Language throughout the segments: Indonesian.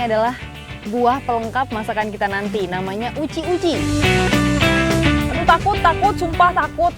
adalah buah pelengkap masakan kita nanti, namanya uci-uci. Aduh takut, sumpah takut.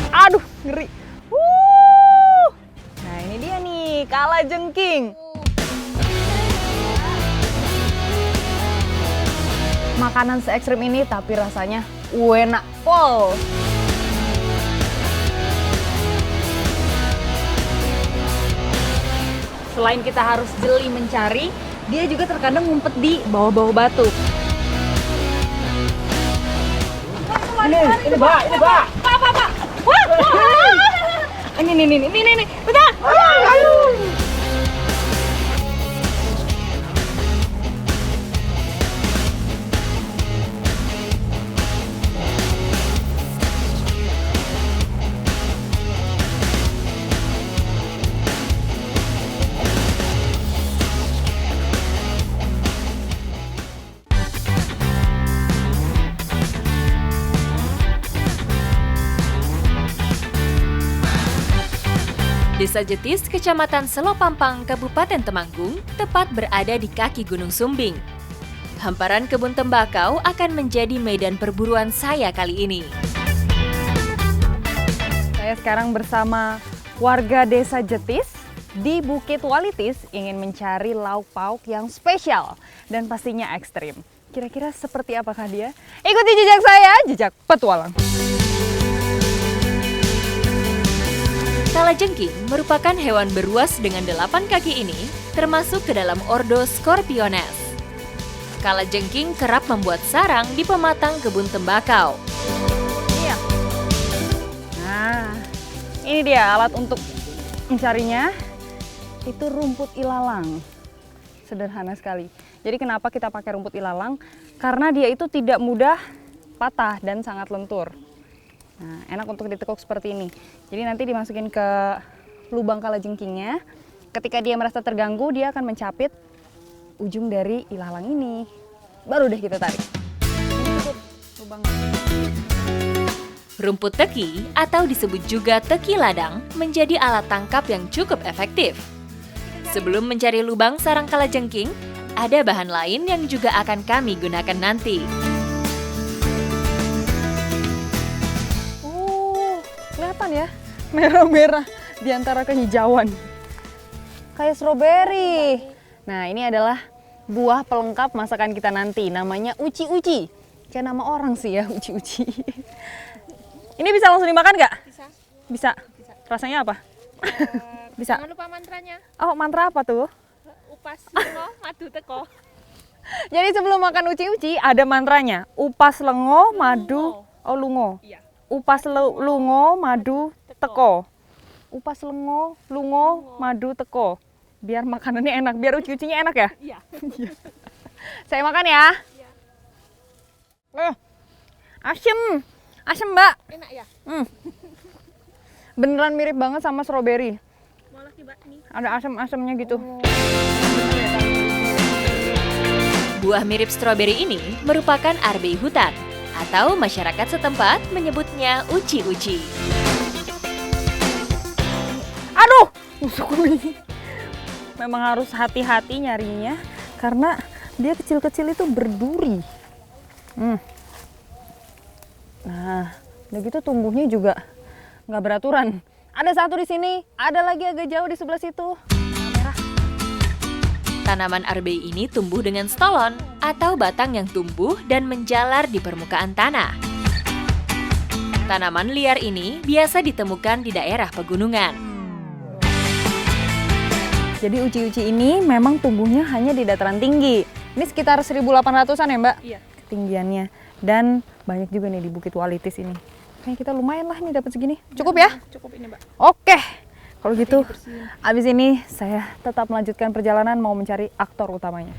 Aduh, ngeri. Nah ini dia nih, kalajengking. Makanan se ekstrim ini tapi rasanya enak pol. Selain kita harus jeli mencari, dia juga terkadang ngumpet di bawah-bawah batu. Ini, Pak. Pak. Wah. Ini. Bentar. Desa Jetis, Kecamatan Selopampang, Kabupaten Temanggung, tepat berada di kaki Gunung Sumbing. Hamparan kebun tembakau akan menjadi medan perburuan saya kali ini. Saya sekarang bersama warga Desa Jetis di Bukit Walitis ingin mencari lauk pauk yang spesial dan pastinya ekstrim. Kira-kira seperti apakah dia? Ikuti jejak saya, jejak petualang. Kalajengking merupakan hewan beruas dengan 8 kaki ini, termasuk ke dalam ordo Scorpiones. Kalajengking kerap membuat sarang di pematang kebun tembakau. Iya. Nah, ini dia alat untuk mencarinya. Itu rumput ilalang. Sederhana sekali. Jadi kenapa kita pakai rumput ilalang? Karena dia itu tidak mudah patah dan sangat lentur. Nah, enak untuk ditekuk seperti ini. Jadi nanti dimasukin ke lubang kalajengkingnya. Ketika dia merasa terganggu, dia akan mencapit ujung dari ilalang ini. Baru deh kita tarik. Ini cukup lubangnya. Rumput teki atau disebut juga teki ladang menjadi alat tangkap yang cukup efektif. Sebelum mencari lubang sarang kalajengking, ada bahan lain yang juga akan kami gunakan nanti. Kelihatan ya, merah-merah di antara kehijauan. Kayak stroberi. Nah, ini adalah buah pelengkap masakan kita nanti, namanya uci-uci. Kayak nama orang sih ya, uci-uci. Ini bisa langsung dimakan nggak? Bisa. Rasanya apa? Bisa. Jangan lupa mantranya. Oh, mantra apa tuh? Upas lengo, madu teko. Jadi sebelum makan uci-uci ada mantranya. Upas lengo, madu, lungo. Iya. Upas lungo, madu, teko. Upas lengo, lungo, madu, teko. Biar makanannya enak, biar uci-ucinya enak ya? Iya. Saya makan ya. Asem. Asem, Mbak. Enak ya? Beneran mirip banget sama stroberi. Mau lagi Mbak nih. Ada asem-asemnya gitu. Buah mirip stroberi ini merupakan arbei hutan, atau masyarakat setempat menyebutnya uci-uci. Aduh, busuk ini. Memang harus hati-hati nyarinya karena dia kecil-kecil itu berduri. Nah, udah gitu tumbuhnya juga nggak beraturan. Ada satu di sini, ada lagi agak jauh di sebelah situ. Merah. Tanaman arbei ini tumbuh dengan stolon atau batang yang tumbuh dan menjalar di permukaan tanah. Tanaman liar ini biasa ditemukan di daerah pegunungan. Jadi uci-uci ini memang tumbuhnya hanya di dataran tinggi. Ini sekitar 1.800-an ya, Mbak? Iya. Ketinggiannya. Dan banyak juga nih di Bukit Walitis ini. Kayaknya kita lumayan lah nih dapat segini. Cukup ya? Cukup ini Mbak. Oke. Kalau gitu, abis ini saya tetap melanjutkan perjalanan mau mencari aktor utamanya.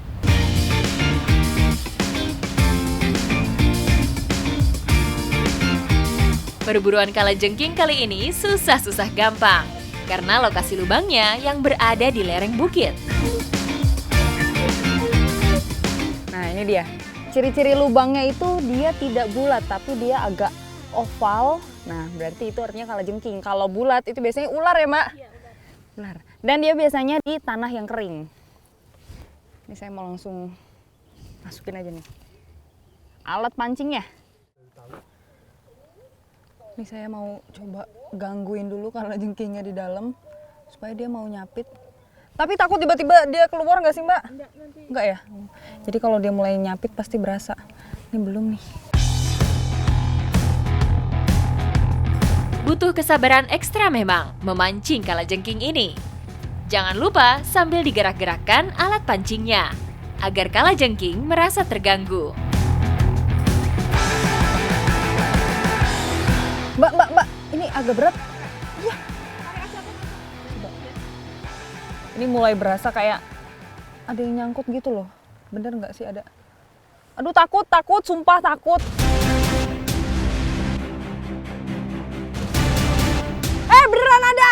Perburuan kalajengking kali ini susah-susah gampang, karena lokasi lubangnya yang berada di lereng bukit. Nah, ini dia. Ciri-ciri lubangnya itu dia tidak bulat, tapi dia agak oval. Nah, berarti itu artinya kalajengking. Kalau bulat itu biasanya ular ya, Mbak? Iya, udah. Benar. Dan dia biasanya di tanah yang kering. Ini saya mau langsung masukin aja nih. Alat pancingnya. Ini saya mau coba gangguin dulu kalajengkingnya di dalam supaya dia mau nyapit. Tapi takut tiba-tiba dia keluar nggak sih Mbak? Enggak ya? Jadi kalau dia mulai nyapit pasti berasa. Ini belum nih. Butuh kesabaran ekstra memang memancing kalajengking ini. Jangan lupa sambil digerak-gerakkan alat pancingnya, agar kalajengking merasa terganggu. Mbak, ini agak berat. Iya. Coba. Ini mulai berasa kayak ada yang nyangkut gitu loh. Bener nggak sih ada? Aduh takut, sumpah takut. Beneran ada!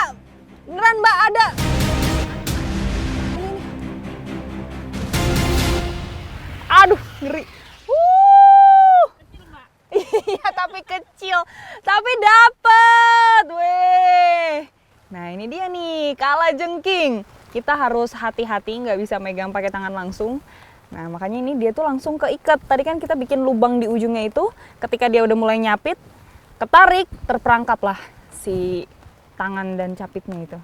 Beneran Mbak ada! Ini. Aduh, ngeri. Iya, tapi kecil. Tapi dapet, weh. Nah, ini dia nih, kalajengking. Kita harus hati-hati, nggak bisa megang pakai tangan langsung. Nah, makanya ini dia tuh langsung keikat. Tadi kan kita bikin lubang di ujungnya itu. Ketika dia udah mulai nyapit, ketarik, terperangkap lah si tangan dan capitnya itu.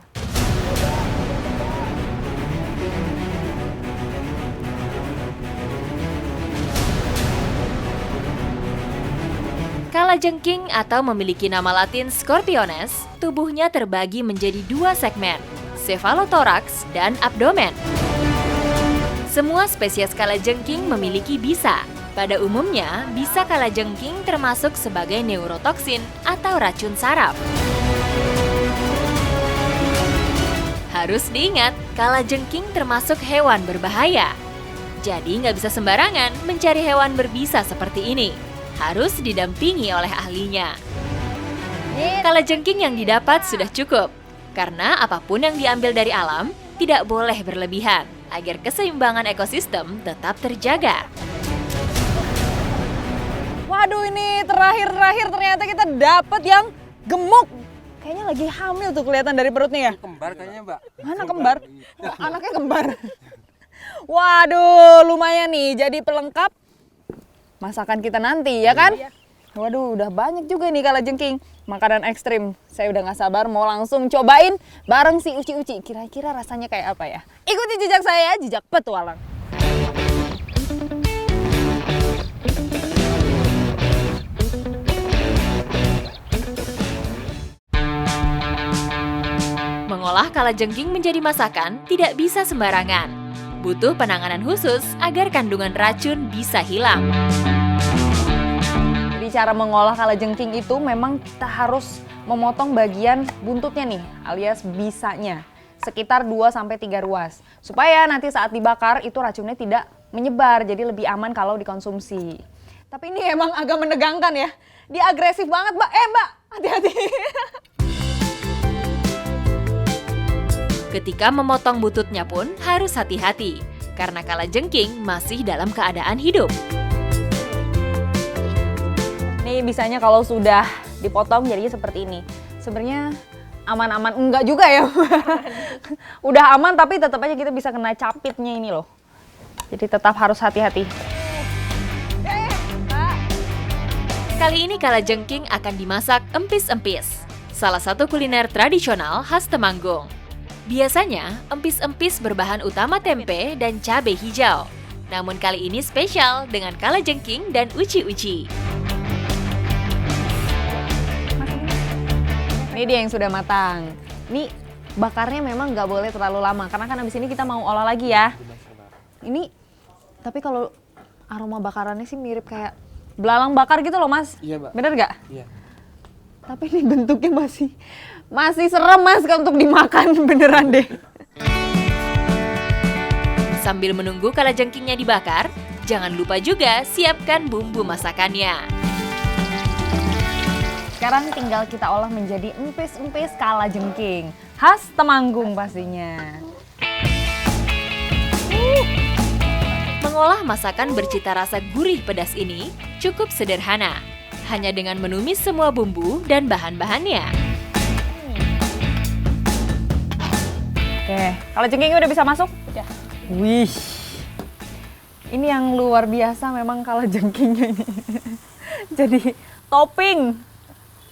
Kalajengking atau memiliki nama latin Scorpiones, tubuhnya terbagi menjadi dua segmen, cephalothoraks dan abdomen. Semua spesies kalajengking memiliki bisa. Pada umumnya, bisa kalajengking termasuk sebagai neurotoksin atau racun saraf. Harus diingat, kalajengking termasuk hewan berbahaya. Jadi nggak bisa sembarangan mencari hewan berbisa seperti ini. Harus didampingi oleh ahlinya. Kalajengking yang didapat sudah cukup, karena apapun yang diambil dari alam tidak boleh berlebihan, agar keseimbangan ekosistem tetap terjaga. Waduh, ini terakhir ternyata kita dapat yang gemuk. Kayaknya lagi hamil tuh kelihatan dari perutnya ya. Kembar kayaknya Mbak. Mana kembar? Oh, anaknya kembar. Waduh, lumayan nih jadi pelengkap masakan kita nanti ya kan? Waduh, udah banyak juga nih kalajengking. Makanan ekstrim. Saya udah gak sabar mau langsung cobain bareng si Uci-Uci. Kira-kira rasanya kayak apa ya? Ikuti jejak saya, jejak petualang. Mengolah kalajengking menjadi masakan tidak bisa sembarangan. Butuh penanganan khusus agar kandungan racun bisa hilang. Jadi cara mengolah kalajengking itu memang kita harus memotong bagian buntutnya nih, alias bisanya. Sekitar 2-3 ruas. Supaya nanti saat dibakar itu racunnya tidak menyebar, jadi lebih aman kalau dikonsumsi. Tapi ini emang agak menegangkan ya. Dia agresif banget, Mbak. Mbak, hati-hati. Ketika memotong bututnya pun harus hati-hati, karena kalajengking masih dalam keadaan hidup. Nih bisanya kalau sudah dipotong jadinya seperti ini. Sebenarnya aman-aman enggak juga ya. Udah aman tapi tetap aja kita bisa kena capitnya ini loh. Jadi tetap harus hati-hati. Kali ini kalajengking akan dimasak empis-empis, salah satu kuliner tradisional khas Temanggung. Biasanya, empis-empis berbahan utama tempe dan cabai hijau. Namun kali ini spesial dengan kalajengking dan uci-uci. Ini dia yang sudah matang. Ini bakarnya memang nggak boleh terlalu lama, karena kan abis ini kita mau olah lagi ya. Ini, tapi kalau aroma bakarannya sih mirip kayak belalang bakar gitu loh Mas. Iya Mbak. Bener nggak? Iya. Tapi ini bentuknya masih serem Mas untuk dimakan beneran deh. Sambil menunggu kalajengkingnya dibakar, jangan lupa juga siapkan bumbu masakannya. Sekarang tinggal kita olah menjadi empis-empis kalajengking. Khas Temanggung pastinya. Mengolah masakan bercita rasa gurih pedas ini cukup sederhana. Hanya dengan menumis semua bumbu dan bahan-bahannya. kalajengkingnya udah bisa masuk? Udah. Wih, ini yang luar biasa memang kalajengkingnya ini. Jadi topping.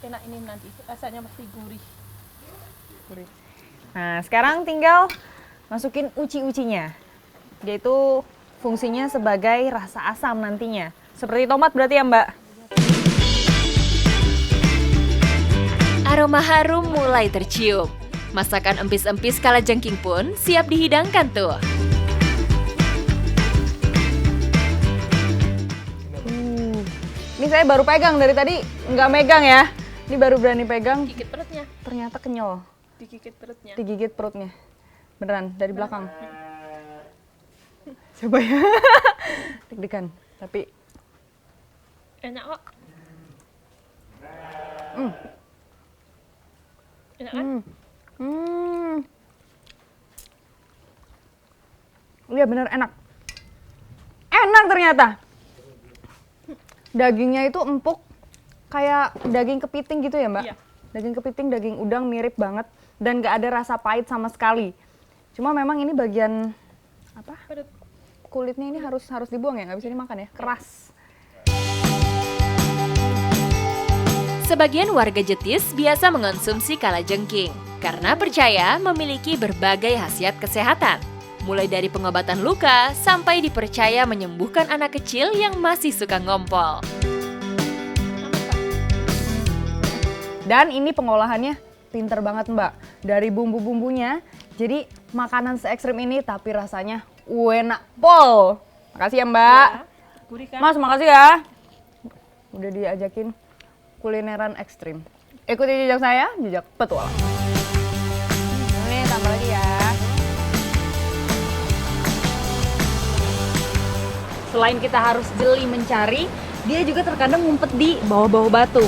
Enak ini nanti, rasanya pasti gurih. Nah, sekarang tinggal masukin uci-ucinya. Dia itu fungsinya sebagai rasa asam nantinya. Seperti tomat berarti ya, Mbak? Aroma harum mulai tercium. Masakan empis-empis kalajengking pun siap dihidangkan tuh. Ini saya baru pegang, dari tadi nggak megang ya. Ini baru berani pegang, Gigit perutnya, ternyata kenyal. digigit perutnya. Digigit perutnya. Beneran, dari belakang. Coba ya. Deg-degan, tapi Enak kok. Hmm. Enak kan? Iya bener enak. Enak ternyata. Dagingnya itu empuk, kayak daging kepiting gitu ya, Mbak? Iya. Daging kepiting, daging udang mirip banget dan nggak ada rasa pahit sama sekali. Cuma memang ini bagian apa? Perut. Kulitnya ini harus dibuang ya, nggak bisa dimakan ya, keras. Sebagian warga Jetis biasa mengonsumsi kalajengking karena percaya memiliki berbagai khasiat kesehatan. Mulai dari pengobatan luka sampai dipercaya menyembuhkan anak kecil yang masih suka ngompol. Dan ini pengolahannya pinter banget, Mbak. Dari bumbu-bumbunya, jadi makanan se-ekstrim ini tapi rasanya enak pol. Makasih ya, Mbak. Gurih kan? Mas, makasih ya. Udah diajakin kulineran ekstrim. Ikuti jejak saya, jejak petualang. Ini tambah lagi ya. Selain kita harus jeli mencari, dia juga terkadang ngumpet di bawah-bawah batu.